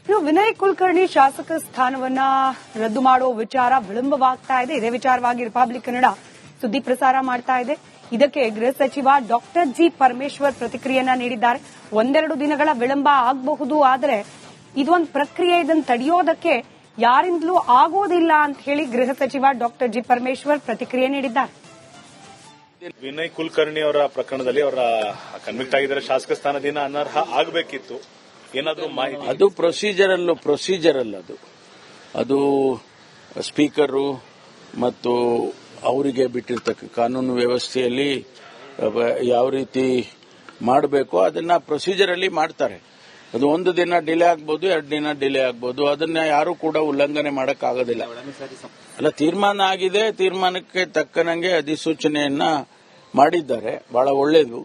ಇನ್ನು ವಿನಯ್ ಕುಲಕರ್ಣಿ ಶಾಸಕ ಸ್ಥಾನವನ್ನ ರದ್ದು ಮಾಡುವ ವಿಚಾರ ವಿಳಂಬವಾಗ್ತಾ ಇದೆ. ಇದೇ ವಿಚಾರವಾಗಿ ರಿಪಬ್ಲಿಕ್ ಕನ್ನಡ ಸುದ್ದಿ ಪ್ರಸಾರ ಮಾಡ್ತಾ ಇದೆ. ಇದಕ್ಕೆ ಗೃಹ ಸಚಿವ ಡಾಕ್ಟರ್ ಜಿ ಪರಮೇಶ್ವರ್ ಪ್ರತಿಕ್ರಿಯೆಯನ್ನ ನೀಡಿದ್ದಾರೆ. ಒಂದೆರಡು ದಿನಗಳ ವಿಳಂಬ ಆಗಬಹುದು, ಆದರೆ ಇದೊಂದು ಪ್ರಕ್ರಿಯೆ, ಇದನ್ನು ತಡೆಯೋದಕ್ಕೆ ಯಾರಿಂದಲೂ ಆಗೋದಿಲ್ಲ ಅಂತ ಹೇಳಿ ಗೃಹ ಸಚಿವ ಡಾಕ್ಟರ್ ಜಿ ಪರಮೇಶ್ವರ್ ಪ್ರತಿಕ್ರಿಯೆ ನೀಡಿದ್ದಾರೆ. ವಿನಯ್ ಕುಲಕರ್ಣಿ ಅವರ ಪ್ರಕರಣದಲ್ಲಿ ಅವರ ಕನ್ವಿಕ್ಟ್ ಆಗಿದ್ದಾರೆ. ಶಾಸಕ ಸ್ಥಾನದಿಂದ ಅನರ್ಹ ಆಗಬೇಕಿತ್ತು. ಏನಾದರೂ ಮಾಹಿತಿ? ಅದು ಪ್ರೊಸೀಜರಲ್ ಅದು ಸ್ಪೀಕರು ಮತ್ತು ಅವರಿಗೆ ಬಿಟ್ಟಿರ್ತಕ್ಕ ಕಾನೂನು ವ್ಯವಸ್ಥೆಯಲ್ಲಿ ಯಾವ ರೀತಿ ಮಾಡಬೇಕು ಅದನ್ನ ಪ್ರೊಸೀಜರಲ್ಲಿ ಮಾಡ್ತಾರೆ. ಅದು ಒಂದು ದಿನ ಡಿಲೇ ಆಗ್ಬೋದು, 2 ದಿನ ಡಿಲೇ ಆಗ್ಬೋದು. ಅದನ್ನ ಯಾರು ಕೂಡ ಉಲ್ಲಂಘನೆ ಮಾಡಕ್ಕಾಗೋದಿಲ್ಲ. ಅಲ್ಲ, ತೀರ್ಮಾನ ಆಗಿದೆ. ತೀರ್ಮಾನಕ್ಕೆ ತಕ್ಕನಂಗೆ ಅಧಿಸೂಚನೆಯನ್ನ ಮಾಡಿದ್ದಾರೆ. ಬಹಳ ಒಳ್ಳೇದು.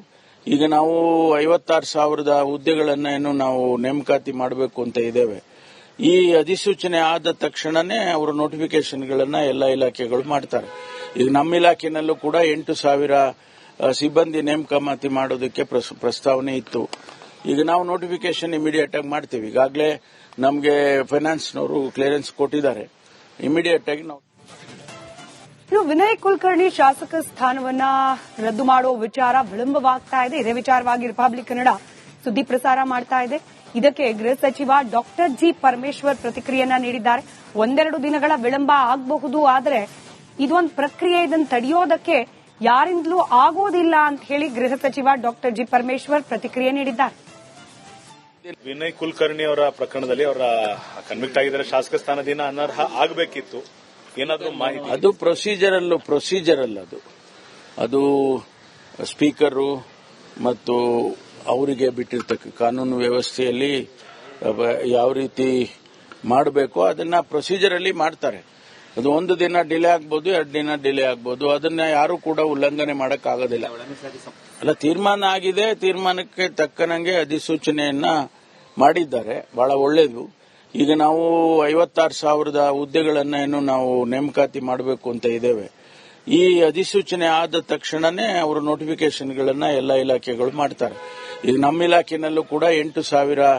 ಈಗ ನಾವು 56,000 ಹುದ್ದೆಗಳನ್ನ ಏನು ನಾವು ನೇಮಕಾತಿ ಮಾಡಬೇಕು ಅಂತ ಇದ್ದೇವೆ. ಈ ಅಧಿಸೂಚನೆ ಆದ ತಕ್ಷಣನೇ ಅವರು ನೋಟಿಫಿಕೇಶನ್ಗಳನ್ನ ಎಲ್ಲ ಇಲಾಖೆಗಳು ಮಾಡ್ತಾರೆ. ಈಗ ನಮ್ಮ ಇಲಾಖೆನಲ್ಲೂ ಕೂಡ 8,000 ಸಿಬ್ಬಂದಿ ನೇಮಕಾತಿ ಮಾಡೋದಕ್ಕೆ ಪ್ರಸ್ತಾವನೆ ಇತ್ತು. ಈಗ ನಾವು ನೋಟಿಫಿಕೇಶನ್ ಇಮಿಡಿಯೇಟ್ ಆಗಿ ಮಾಡ್ತೀವಿ. ಈಗಾಗಲೇ ನಮಗೆ ಫೈನಾನ್ಸ್ನವರು ಕ್ಲಿಯರೆನ್ಸ್ ಕೊಟ್ಟಿದ್ದಾರೆ. ಇಮಿಡಿಯೇಟ್ ಆಗಿ ನಾವು ಇನ್ನು ವಿನಯ್ ಕುಲಕರ್ಣಿ ಶಾಸಕ ಸ್ಥಾನವನ್ನ ರದ್ದು ಮಾಡುವ ವಿಚಾರ ವಿಳಂಬವಾಗ್ತಾ ಇದೆ. ಇದೇ ವಿಚಾರವಾಗಿ ರಿಪಬ್ಲಿಕ್ ಕನ್ನಡ ಸುದ್ದಿ ಪ್ರಸಾರ ಮಾಡ್ತಾ ಇದೆ. ಇದಕ್ಕೆ ಗೃಹ ಸಚಿವ ಡಾಕ್ಟರ್ ಜಿ ಪರಮೇಶ್ವರ್ ಪ್ರತಿಕ್ರಿಯೆಯನ್ನ ನೀಡಿದ್ದಾರೆ. ಒಂದೆರಡು ದಿನಗಳ ವಿಳಂಬ ಆಗಬಹುದು, ಆದರೆ ಇದೊಂದು ಪ್ರಕ್ರಿಯೆ, ಇದನ್ನು ತಡೆಯೋದಕ್ಕೆ ಯಾರಿಂದಲೂ ಆಗೋದಿಲ್ಲ ಅಂತ ಹೇಳಿ ಗೃಹ ಸಚಿವ ಡಾಕ್ಟರ್ ಜಿ ಪರಮೇಶ್ವರ್ ಪ್ರತಿಕ್ರಿಯೆ ನೀಡಿದ್ದಾರೆ. ವಿನಯ್ ಕುಲಕರ್ಣಿ ಅವರ ಪ್ರಕರಣದಲ್ಲಿ ಅವರ ಕನ್ವಿಕ್ಟ್ ಆಗಿದ್ದಾರೆ. ಶಾಸಕ ಸ್ಥಾನದಿಂದ ಅನರ್ಹ ಆಗಬೇಕಿತ್ತು. ಏನಾದರೂ ಮಾಹಿತಿ? ಅದು ಪ್ರೊಸೀಜರಲ್ ಅದು ಸ್ಪೀಕರು ಮತ್ತು ಅವರಿಗೆ ಬಿಟ್ಟಿರ್ತಕ್ಕ ಕಾನೂನು ವ್ಯವಸ್ಥೆಯಲ್ಲಿ ಯಾವ ರೀತಿ ಮಾಡಬೇಕು ಅದನ್ನ ಪ್ರೊಸೀಜರಲ್ಲಿ ಮಾಡ್ತಾರೆ. ಅದು ಒಂದು ದಿನ ಡಿಲೇ ಆಗ್ಬೋದು, 2 ದಿನ ಡಿಲೇ ಆಗ್ಬೋದು. ಅದನ್ನ ಯಾರು ಕೂಡ ಉಲ್ಲಂಘನೆ ಮಾಡಕ್ಕಾಗೋದಿಲ್ಲ. ಅಲ್ಲ, ತೀರ್ಮಾನ ಆಗಿದೆ. ತೀರ್ಮಾನಕ್ಕೆ ತಕ್ಕನಂಗೆ ಅಧಿಸೂಚನೆಯನ್ನ ಮಾಡಿದ್ದಾರೆ. ಬಹಳ ಒಳ್ಳೇದು. ಈಗ ನಾವು 56,000 ಹುದ್ದೆಗಳನ್ನ ಏನು ನಾವು ನೇಮಕಾತಿ ಮಾಡಬೇಕು ಅಂತ ಇದ್ದೇವೆ. ಈ ಅಧಿಸೂಚನೆ ಆದ ತಕ್ಷಣನೇ ಅವರು ನೋಟಿಫಿಕೇಶನ್ಗಳನ್ನ ಎಲ್ಲ ಇಲಾಖೆಗಳು ಮಾಡ್ತಾರೆ. ಈಗ ನಮ್ಮ ಇಲಾಖೆನಲ್ಲೂ ಕೂಡ 8,000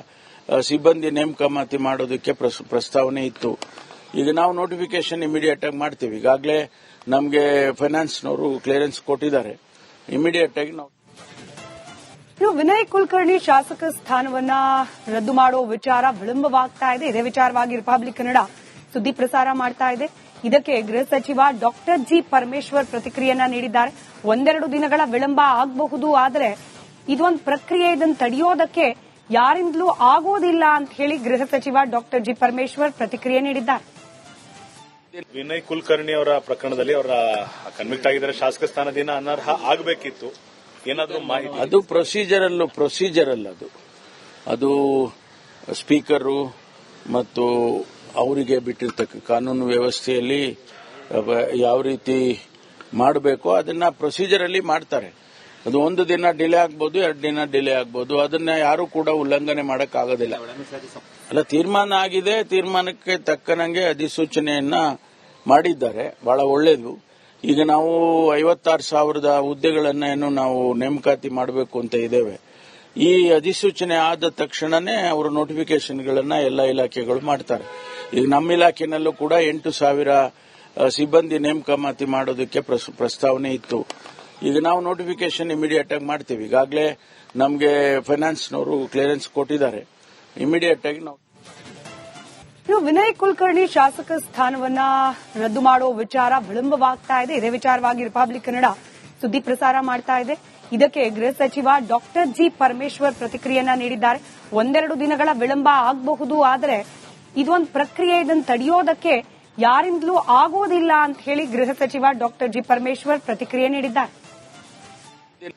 ಸಿಬ್ಬಂದಿ ನೇಮಕಾತಿ ಮಾಡೋದಕ್ಕೆ ಪ್ರಸ್ತಾವನೆ ಇತ್ತು. ಈಗ ನಾವು ನೋಟಿಫಿಕೇಶನ್ ಇಮಿಡಿಯೇಟ್ ಆಗಿ ಮಾಡ್ತೀವಿ. ಈಗಾಗಲೇ ನಮಗೆ ಫೈನಾನ್ಸ್ನವರು ಕ್ಲಿಯರೆನ್ಸ್ ಕೊಟ್ಟಿದ್ದಾರೆ. ಇಮಿಡಿಯೇಟ್ ಆಗಿ ನಾವು ಇನ್ನು ವಿನಯ್ ಕುಲಕರ್ಣಿ ಶಾಸಕ ಸ್ಥಾನವನ್ನ ರದ್ದು ಮಾಡುವ ವಿಚಾರ ವಿಳಂಬವಾಗ್ತಾ ಇದೆ. ಇದೇ ವಿಚಾರವಾಗಿ ರಿಪಬ್ಲಿಕ್ ಕನ್ನಡ ಸುದ್ದಿ ಪ್ರಸಾರ ಮಾಡ್ತಾ ಇದೆ. ಇದಕ್ಕೆ ಗೃಹ ಸಚಿವ ಡಾಕ್ಟರ್ ಜಿ ಪರಮೇಶ್ವರ್ ಪ್ರತಿಕ್ರಿಯೆಯನ್ನ ನೀಡಿದ್ದಾರೆ. ಒಂದೆರಡು ದಿನಗಳ ವಿಳಂಬ ಆಗಬಹುದು, ಆದರೆ ಇದೊಂದು ಪ್ರಕ್ರಿಯೆ, ಇದನ್ನು ತಡೆಯೋದಕ್ಕೆ ಯಾರಿಂದಲೂ ಆಗೋದಿಲ್ಲ ಅಂತ ಹೇಳಿ ಗೃಹ ಸಚಿವ ಡಾಕ್ಟರ್ ಜಿ ಪರಮೇಶ್ವರ್ ಪ್ರತಿಕ್ರಿಯೆ ನೀಡಿದ್ದಾರೆ. ವಿನಯ್ ಕುಲಕರ್ಣಿ ಅವರ ಪ್ರಕರಣದಲ್ಲಿ ಅವರ ಕನ್ವಿಕ್ಟ್ ಆಗಿದ್ದಾರೆ. ಶಾಸಕ ಸ್ಥಾನದಿಂದ ಅನರ್ಹ ಆಗಬೇಕಿತ್ತು. ಏನಾದರೂ ಮಾಹಿತಿ? ಅದು ಪ್ರೊಸೀಜರಲ್ ಅದು ಸ್ಪೀಕರು ಮತ್ತು ಅವರಿಗೆ ಬಿಟ್ಟಿರ್ತಕ್ಕ ಕಾನೂನು ವ್ಯವಸ್ಥೆಯಲ್ಲಿ ಯಾವ ರೀತಿ ಮಾಡಬೇಕು ಅದನ್ನ ಪ್ರೊಸೀಜರಲ್ಲಿ ಮಾಡ್ತಾರೆ. ಅದು ಒಂದು ದಿನ ಡಿಲೇ ಆಗ್ಬೋದು, 2 ದಿನ ಡಿಲೇ ಆಗ್ಬೋದು. ಅದನ್ನ ಯಾರು ಕೂಡ ಉಲ್ಲಂಘನೆ ಮಾಡಕ್ಕಾಗೋದಿಲ್ಲ. ಅಲ್ಲ, ತೀರ್ಮಾನ ಆಗಿದೆ. ತೀರ್ಮಾನಕ್ಕೆ ತಕ್ಕನಂಗೆ ಅಧಿಸೂಚನೆಯನ್ನ ಮಾಡಿದ್ದಾರೆ. ಬಹಳ ಒಳ್ಳೇದು. ಈಗ ನಾವು 56,000 ಹುದ್ದೆಗಳನ್ನ ಏನು ನಾವು ನೇಮಕಾತಿ ಮಾಡಬೇಕು ಅಂತ ಇದ್ದೇವೆ. ಈ ಅಧಿಸೂಚನೆ ಆದ ತಕ್ಷಣನೇ ಅವರು ನೋಟಿಫಿಕೇಶನ್ಗಳನ್ನ ಎಲ್ಲ ಇಲಾಖೆಗಳು ಮಾಡ್ತಾರೆ. ಈಗ ನಮ್ಮ ಇಲಾಖೆನಲ್ಲೂ ಕೂಡ 8,000 ಸಿಬ್ಬಂದಿ ನೇಮಕಾತಿ ಮಾಡೋದಕ್ಕೆ ಪ್ರಸ್ತಾವನೆ ಇತ್ತು. ಈಗ ನಾವು ನೋಟಿಫಿಕೇಶನ್ ಇಮಿಡಿಯೇಟ್ ಆಗಿ ಮಾಡ್ತೀವಿ. ಈಗಾಗಲೇ ನಮಗೆ ಫೈನಾನ್ಸ್ನವರು ಕ್ಲಿಯರೆನ್ಸ್ ಕೊಟ್ಟಿದ್ದಾರೆ. ಇಮಿಡಿಯೇಟ್ ಆಗಿ ನಾವು ಇನ್ನು ವಿನಯ್ ಕುಲಕರ್ಣಿ ಶಾಸಕ ಸ್ಥಾನವನ್ನ ರದ್ದು ಮಾಡುವ ವಿಚಾರ ವಿಳಂಬವಾಗ್ತಾ ಇದೆ. ಇದೇ ವಿಚಾರವಾಗಿ ರಿಪಬ್ಲಿಕ್ ಕನ್ನಡ ಸುದ್ದಿ ಪ್ರಸಾರ ಮಾಡ್ತಾ ಇದೆ. ಇದಕ್ಕೆ ಗೃಹ ಸಚಿವ ಡಾಕ್ಟರ್ ಜಿ ಪರಮೇಶ್ವರ್ ಪ್ರತಿಕ್ರಿಯೆಯನ್ನ ನೀಡಿದ್ದಾರೆ. ಒಂದೆರಡು ದಿನಗಳ ವಿಳಂಬ ಆಗಬಹುದು, ಆದರೆ ಇದೊಂದು ಪ್ರಕ್ರಿಯೆ, ಇದನ್ನು ತಡೆಯೋದಕ್ಕೆ ಯಾರಿಂದಲೂ ಆಗೋದಿಲ್ಲ ಅಂತ ಹೇಳಿ ಗೃಹ ಸಚಿವ ಡಾಕ್ಟರ್ ಜಿ ಪರಮೇಶ್ವರ್ ಪ್ರತಿಕ್ರಿಯೆ ನೀಡಿದ್ದಾರೆ.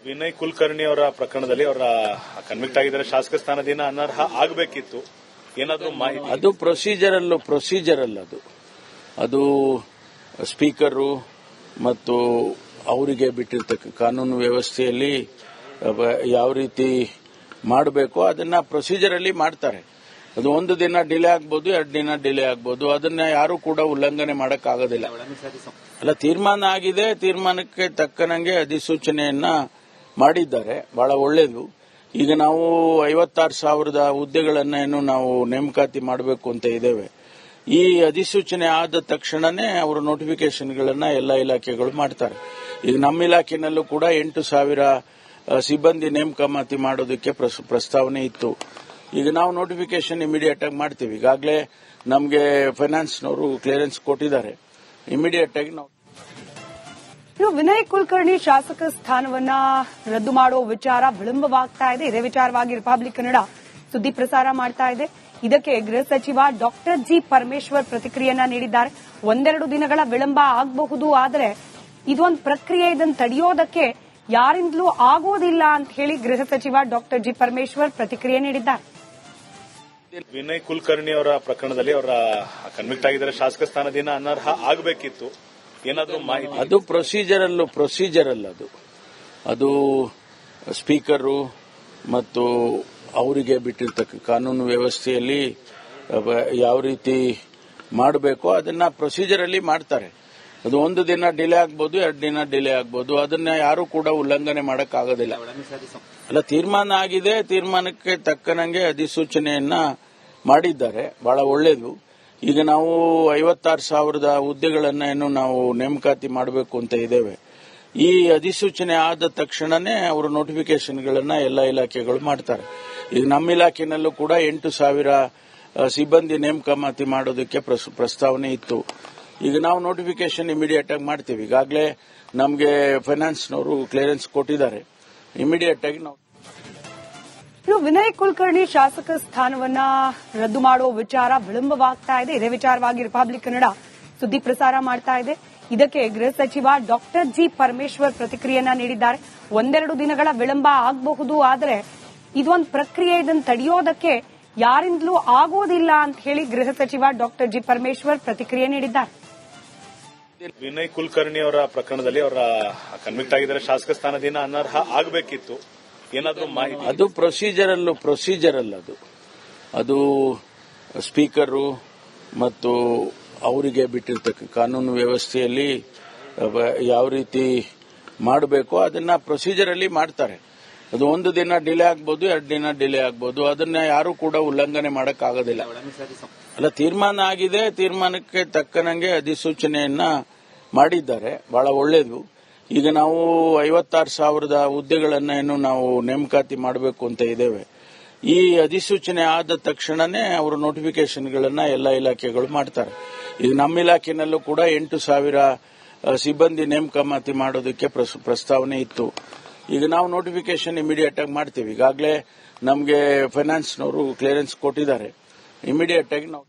ವಿನಯ್ ಕುಲಕರ್ಣಿ ಅವರ ಪ್ರಕರಣದಲ್ಲಿ ಅವರ ಕನ್ವಿಕ್ಟ್ ಆಗಿದ್ದಾರೆ. ಶಾಸಕ ಸ್ಥಾನದಿಂದ ಅನರ್ಹ ಆಗಬೇಕಿತ್ತು. ಏನಾದರೂ ಮಾಹಿತಿ? ಅದು ಪ್ರೊಸೀಜರಲ್ ಅದು ಸ್ಪೀಕರು ಮತ್ತು ಅವರಿಗೆ ಬಿಟ್ಟಿರ್ತಕ್ಕ ಕಾನೂನು ವ್ಯವಸ್ಥೆಯಲ್ಲಿ ಯಾವ ರೀತಿ ಮಾಡಬೇಕು ಅದನ್ನ ಪ್ರೊಸೀಜರಲ್ಲಿ ಮಾಡ್ತಾರೆ. ಅದು ಒಂದು ದಿನ ಡಿಲೇ ಆಗ್ಬೋದು, 2 ದಿನ ಡಿಲೇ ಆಗ್ಬೋದು. ಅದನ್ನ ಯಾರು ಕೂಡ ಉಲ್ಲಂಘನೆ ಮಾಡಕ್ಕಾಗೋದಿಲ್ಲ. ಅಲ್ಲ, ತೀರ್ಮಾನ ಆಗಿದೆ. ತೀರ್ಮಾನಕ್ಕೆ ತಕ್ಕನಂಗೆ ಅಧಿಸೂಚನೆಯನ್ನ ಮಾಡಿದ್ದಾರೆ. ಬಹಳ ಒಳ್ಳೇದು. ಈಗ ನಾವು 56,000 ಹುದ್ದೆಗಳನ್ನೇನು ನಾವು ನೇಮಕಾತಿ ಮಾಡಬೇಕು ಅಂತ ಇದ್ದೇವೆ. ಈ ಅಧಿಸೂಚನೆ ಆದ ತಕ್ಷಣನೇ ಅವರು ನೋಟಿಫಿಕೇಶನ್ಗಳನ್ನ ಎಲ್ಲ ಇಲಾಖೆಗಳು ಮಾಡ್ತಾರೆ. ಈಗ ನಮ್ಮ ಇಲಾಖೆನಲ್ಲೂ ಕೂಡ 8,000 ಸಿಬ್ಬಂದಿ ನೇಮಕಾತಿ ಮಾಡೋದಕ್ಕೆ ಪ್ರಸ್ತಾವನೆ ಇತ್ತು. ಈಗ ನಾವು ನೋಟಿಫಿಕೇಶನ್ ಇಮಿಡಿಯೇಟ್ ಆಗಿ ಮಾಡ್ತೀವಿ. ಈಗಾಗಲೇ ನಮಗೆ ಫೈನಾನ್ಸ್ನವರು ಕ್ಲಿಯರೆನ್ಸ್ ಕೊಟ್ಟಿದ್ದಾರೆ. ಇಮಿಡಿಯೇಟ್ ಆಗಿ ನಾವು ವಿನಯ್ ಕುಲಕರ್ಣಿ ಶಾಸಕ ಸ್ಥಾನವನ್ನ ರದ್ದು ಮಾಡುವ ವಿಚಾರ ವಿಳಂಬವಾಗ್ತಾ ಇದೆ. ಇದೇ ವಿಚಾರವಾಗಿ ರಿಪಬ್ಲಿಕ್ ಕನ್ನಡ ಸುದ್ದಿ ಪ್ರಸಾರ ಮಾಡ್ತಾ ಇದೆ. ಇದಕ್ಕೆ ಗೃಹ ಸಚಿವ ಡಾಕ್ಟರ್ ಜಿ ಪರಮೇಶ್ವರ್ ಪ್ರತಿಕ್ರಿಯೆಯನ್ನ ನೀಡಿದ್ದಾರೆ. ಒಂದೆರಡು ದಿನಗಳ ವಿಳಂಬ ಆಗಬಹುದು, ಆದರೆ ಇದೊಂದು ಪ್ರಕ್ರಿಯೆ, ಇದನ್ನು ತಡೆಯೋದಕ್ಕೆ ಯಾರಿಂದಲೂ ಆಗೋದಿಲ್ಲ ಅಂತ ಹೇಳಿ ಗೃಹ ಸಚಿವ ಡಾಕ್ಟರ್ ಜಿ ಪರಮೇಶ್ವರ್ ಪ್ರತಿಕ್ರಿಯೆ ನೀಡಿದ್ದಾರೆ. ವಿನಯ್ ಕುಲಕರ್ಣಿ ಅವರ ಪ್ರಕರಣದಲ್ಲಿ ಅವರ ಕನ್ವಿಕ್ಟ್ ಆಗಿದ್ದಾರೆ. ಶಾಸಕ ಸ್ಥಾನದಿಂದ ಅನರ್ಹ ಆಗಬೇಕಿತ್ತು. ಏನಾದರೂ ಮಾಹಿತಿ? ಅದು ಪ್ರೊಸೀಜರ್ ಅಲ್ಲ. ಅದು ಸ್ಪೀಕರು ಮತ್ತು ಅವರಿಗೆ ಬಿಟ್ಟಿರ್ತಕ್ಕ ಕಾನೂನು ವ್ಯವಸ್ಥೆಯಲ್ಲಿ ಯಾವ ರೀತಿ ಮಾಡಬೇಕೋ ಅದನ್ನ ಪ್ರೊಸೀಜರ್ ಅಲ್ಲಿ ಮಾಡ್ತಾರೆ. ಅದು ಒಂದು ದಿನ ಡಿಲೇ ಆಗ್ಬೋದು, 2 ದಿನ ಡಿಲೇ ಆಗ್ಬೋದು. ಅದನ್ನ ಯಾರು ಕೂಡ ಉಲ್ಲಂಘನೆ ಮಾಡಕ್ಕಾಗೋದಿಲ್ಲ. ಅಲ್ಲ, ತೀರ್ಮಾನ ಆಗಿದೆ. ತೀರ್ಮಾನಕ್ಕೆ ತಕ್ಕನಂಗೆ ಅಧಿಸೂಚನೆಯನ್ನ ಮಾಡಿದ್ದಾರೆ. ಬಹಳ ಒಳ್ಳೇದು. ಈಗ ನಾವು 56,000 ಹುದ್ದೆಗಳನ್ನೇನು ನಾವು ನೇಮಕಾತಿ ಮಾಡಬೇಕು ಅಂತ ಇದ್ದೇವೆ. ಈ ಅಧಿಸೂಚನೆ ಆದ ತಕ್ಷಣನೇ ಅವರು ನೋಟಿಫಿಕೇಶನ್ಗಳನ್ನ ಎಲ್ಲ ಇಲಾಖೆಗಳು ಮಾಡ್ತಾರೆ. ಈಗ ನಮ್ಮ ಇಲಾಖೆನಲ್ಲೂ ಕೂಡ 8,000 ಸಿಬ್ಬಂದಿ ನೇಮಕಾತಿ ಮಾಡೋದಕ್ಕೆ ಪ್ರಸ್ತಾವನೆ ಇತ್ತು. ಈಗ ನಾವು ನೋಟಿಫಿಕೇಶನ್ ಇಮಿಡಿಯೇಟ್ ಆಗಿ ಮಾಡ್ತೀವಿ. ಈಗಾಗಲೇ ನಮಗೆ ಫೈನಾನ್ಸ್ನವರು ಕ್ಲಿಯರೆನ್ಸ್ ಕೊಟ್ಟಿದ್ದಾರೆ. ಇಮಿಡಿಯೇಟ್ ಆಗಿ ನಾವು ವಿನಯ್ ಕುಲಕರ್ಣಿ ಶಾಸಕ ಸ್ಥಾನವನ್ನ ರದ್ದು ಮಾಡುವ ವಿಚಾರ ವಿಳಂಬವಾಗ್ತಾ ಇದೆ. ಇದೇ ವಿಚಾರವಾಗಿ ರಿಪಬ್ಲಿಕ್ ಕನ್ನಡ ಸುದ್ದಿ ಪ್ರಸಾರ ಮಾಡ್ತಾ ಇದೆ. ಇದಕ್ಕೆ ಗೃಹ ಸಚಿವ ಡಾಕ್ಟರ್ ಜಿ ಪರಮೇಶ್ವರ್ ಪ್ರತಿಕ್ರಿಯೆಯನ್ನ ನೀಡಿದ್ದಾರೆ. ಒಂದೆರಡು ದಿನಗಳ ವಿಳಂಬ ಆಗಬಹುದು, ಆದರೆ ಇದೊಂದು ಪ್ರಕ್ರಿಯೆ, ಇದನ್ನು ತಡೆಯೋದಕ್ಕೆ ಯಾರಿಂದಲೂ ಆಗೋದಿಲ್ಲ ಅಂತ ಹೇಳಿ ಗೃಹ ಸಚಿವ ಡಾಕ್ಟರ್ ಜಿ ಪರಮೇಶ್ವರ್ ಪ್ರತಿಕ್ರಿಯೆ ನೀಡಿದ್ದಾರೆ. ವಿನಯ್ ಕುಲಕರ್ಣಿ ಅವರ ಪ್ರಕರಣದಲ್ಲಿ ಅವರ ಕನ್ವಿಕ್ಟ್ ಆಗಿದ್ದಾರೆ. ಶಾಸಕ ಸ್ಥಾನದಿಂದ ಅನರ್ಹ ಆಗಬೇಕಿತ್ತು. ಏನಾದರೂ ಮಾಹಿತಿ? ಅದು ಪ್ರೊಸೀಜರ್ ಅಲ್ಲ. ಅದು ಸ್ಪೀಕರು ಮತ್ತು ಅವರಿಗೆ ಬಿಟ್ಟಿರ್ತಕ್ಕ ಕಾನೂನು ವ್ಯವಸ್ಥೆಯಲ್ಲಿ ಯಾವ ರೀತಿ ಮಾಡಬೇಕೋ ಅದನ್ನ ಪ್ರೊಸೀಜರ್ ಅಲ್ಲಿ ಮಾಡ್ತಾರೆ. ಅದು ಒಂದು ದಿನ ಡಿಲೇ ಆಗ್ಬೋದು, 2 ದಿನ ಡಿಲೇ ಆಗ್ಬೋದು. ಅದನ್ನ ಯಾರು ಕೂಡ ಉಲ್ಲಂಘನೆ ಮಾಡಕ್ಕಾಗೋದಿಲ್ಲ. ಅಲ್ಲ, ತೀರ್ಮಾನ ಆಗಿದೆ. ತೀರ್ಮಾನಕ್ಕೆ ತಕ್ಕನಂಗೆ ಅಧಿಸೂಚನೆಯನ್ನ ಮಾಡಿದ್ದಾರೆ. ಬಹಳ ಒಳ್ಳೇದು. ಈಗ ನಾವು 56,000 ಹುದ್ದೆಗಳನ್ನೇನು ನಾವು ನೇಮಕಾತಿ ಮಾಡಬೇಕು ಅಂತ ಇದ್ದೇವೆ. ಈ ಅಧಿಸೂಚನೆ ಆದ ತಕ್ಷಣನೇ ಅವರು ನೋಟಿಫಿಕೇಶನ್ಗಳನ್ನ ಎಲ್ಲ ಇಲಾಖೆಗಳು ಮಾಡ್ತಾರೆ. ಈಗ ನಮ್ಮ ಇಲಾಖೆನಲ್ಲೂ ಕೂಡ 8,000 ಸಿಬ್ಬಂದಿ ನೇಮಕಾತಿ ಮಾಡೋದಕ್ಕೆ ಪ್ರಸ್ತಾವನೆ ಇತ್ತು. ಈಗ ನಾವು ನೋಟಿಫಿಕೇಶನ್ ಇಮಿಡಿಯೇಟ್ ಆಗಿ ಮಾಡ್ತೀವಿ. ಈಗಾಗಲೇ ನಮಗೆ ಫೈನಾನ್ಸ್ನವರು ಕ್ಲಿಯರೆನ್ಸ್ ಕೊಟ್ಟಿದ್ದಾರೆ. ಇಮಿಡಿಯೇಟ್ ಆಗಿ ನಾವು